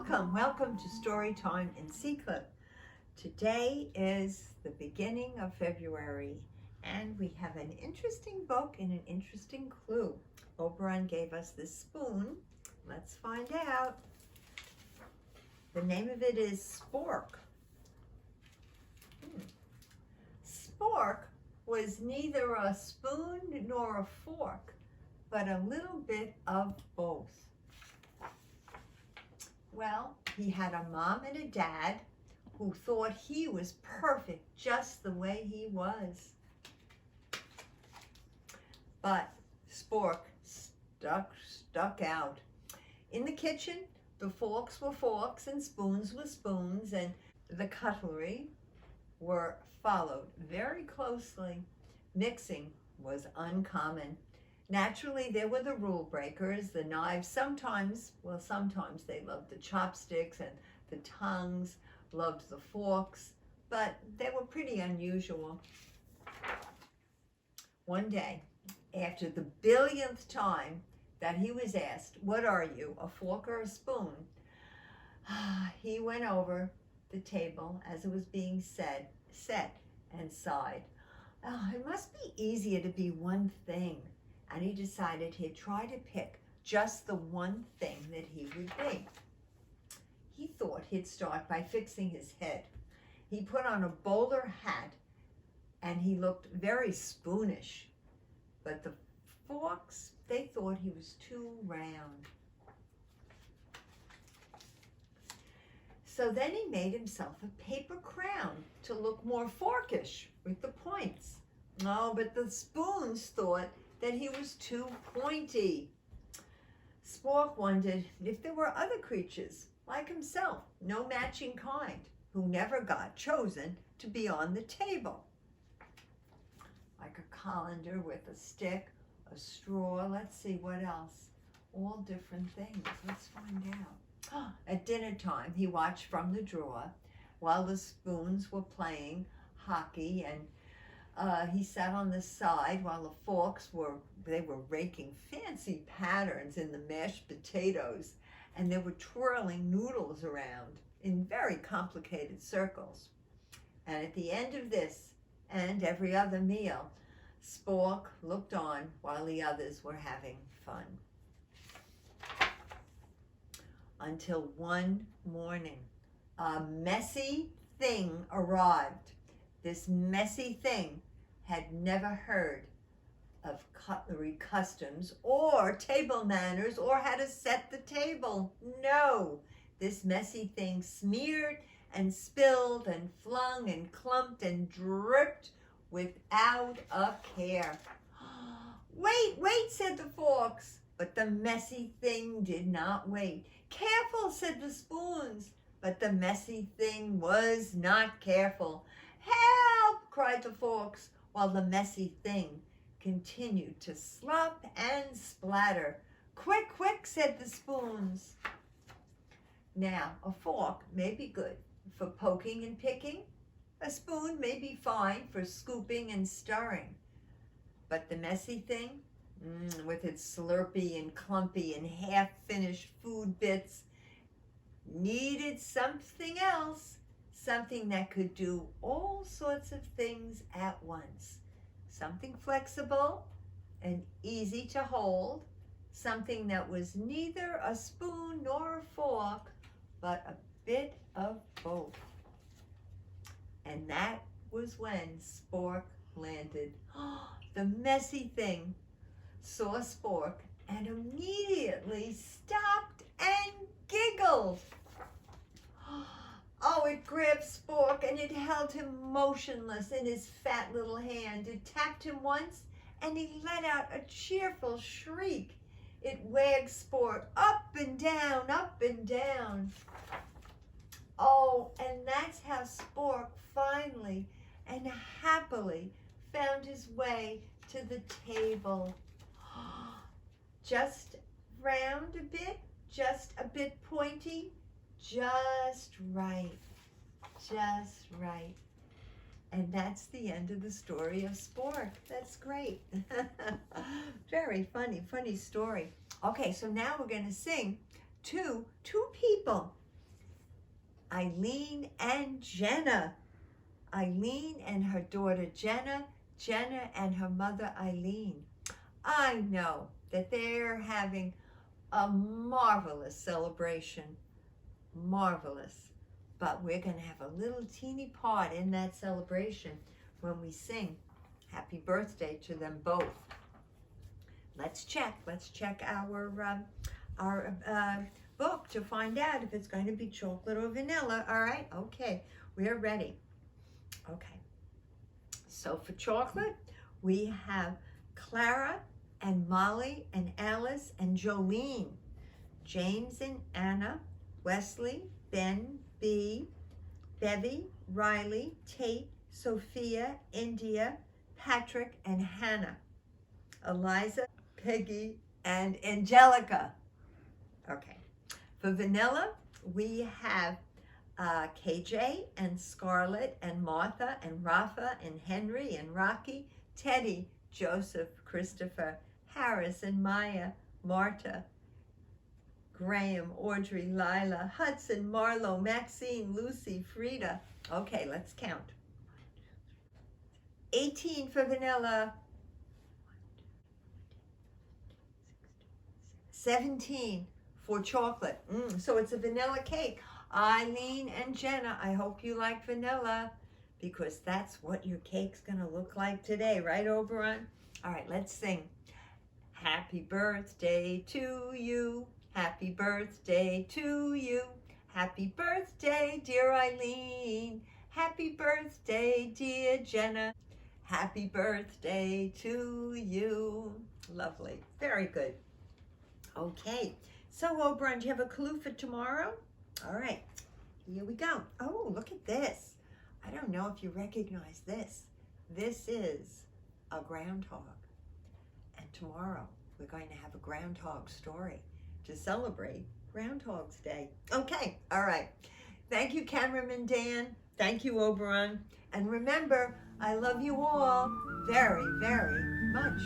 Welcome to Story Time in C-Clip. Today is the beginning of February and we have an interesting book and an interesting clue. Oberon gave us this spoon. Let's find out. The name of it is Spork. Spork was neither a spoon nor a fork, but a little bit of both. Well, he had a mom and a dad who thought he was perfect just the way he was. But Spork stuck out. In the kitchen, the forks were forks and spoons were spoons, and the cutlery were followed very closely. Mixing was uncommon. Naturally, there were the rule breakers, the knives. Sometimes they loved the chopsticks, and the tongues loved the forks, but they were pretty unusual. One day, after the billionth time that he was asked, "What are you, a fork or a spoon?" he went over the table as it was being set and sighed. "Oh, it must be easier to be one thing." And he decided he'd try to pick just the one thing that he would be. He thought he'd start by fixing his head. He put on a bowler hat and he looked very spoonish. But the forks, they thought he was too round. So then he made himself a paper crown to look more forkish with the points. Oh, but the spoons thought that he was too pointy. Spork wondered if there were other creatures like himself, no matching kind, who never got chosen to be on the table. Like a colander with a stick, a straw, let's see what else. All different things. Let's find out. At dinner time, he watched from the drawer while the spoons were playing hockey, and he sat on the side while the forks were raking fancy patterns in the mashed potatoes, and they were twirling noodles around in very complicated circles. And at the end of this and every other meal, Spork looked on while the others were having fun. Until one morning, a messy thing arrived. This messy thing had never heard of cutlery customs or table manners or how to set the table. No, this messy thing smeared and spilled and flung and clumped and dripped without a care. Wait, said the forks. But the messy thing did not wait. Careful, said the spoons. But the messy thing was not careful. Help, cried the forks, while the messy thing continued to slop and splatter. Quick, said the spoons. Now, a fork may be good for poking and picking. A spoon may be fine for scooping and stirring. But the messy thing, with its slurpy and clumpy and half-finished food bits, needed something else. Something that could do all sorts of things at once. Something flexible and easy to hold. Something that was neither a spoon nor a fork, but a bit of both. And that was when Spork landed. The messy thing saw Spork and immediately stopped and giggled. Oh, it grabbed Spork and it held him motionless in his fat little hand. It tapped him once and he let out a cheerful shriek. It wagged Spork up and down, up and down. Oh, and that's how Spork finally and happily found his way to the table. Just round a bit, just a bit pointy, just right. And that's the end of the story of Spork. That's great. Very funny story. Okay, so now we're going to sing to two people Eileen and Jenna. Eileen and her daughter Jenna, Jenna and her mother Eileen. I know that they're having a marvelous celebration. Marvelous. But we're going to have a little teeny part in that celebration when we sing happy birthday to them both. Let's check our book to find out if it's going to be chocolate or vanilla. All right, okay, we're ready. Okay, so for chocolate, we have Clara and Molly and Alice and Jolene, James and Anna, Wesley, Ben, B, Bevy, Riley, Tate, Sophia, India, Patrick, and Hannah, Eliza, Peggy, and Angelica. Okay, for vanilla, we have KJ and Scarlett and Martha and Rafa and Henry and Rocky, Teddy, Joseph, Christopher, Harris and Maya, Marta, Graham, Audrey, Lila, Hudson, Marlo, Maxine, Lucy, Frida. Okay, let's count. 18 for vanilla. 17 for chocolate. So it's a vanilla cake. Eileen and Jenna, I hope you like vanilla because that's what your cake's gonna look like today, right, Oberon? All right, let's sing. Happy birthday to you. Happy birthday to you. Happy birthday, dear Eileen. Happy birthday, dear Jenna. Happy birthday to you. Lovely, very good. Okay, so Oberon, do you have a clue for tomorrow? All right, here we go. Oh, look at this. I don't know if you recognize this. This is a groundhog. And tomorrow we're going to have a groundhog story to celebrate Groundhog's Day. Okay, all right. Thank you, cameraman Dan. Thank you, Oberon. And remember, I love you all very, very much.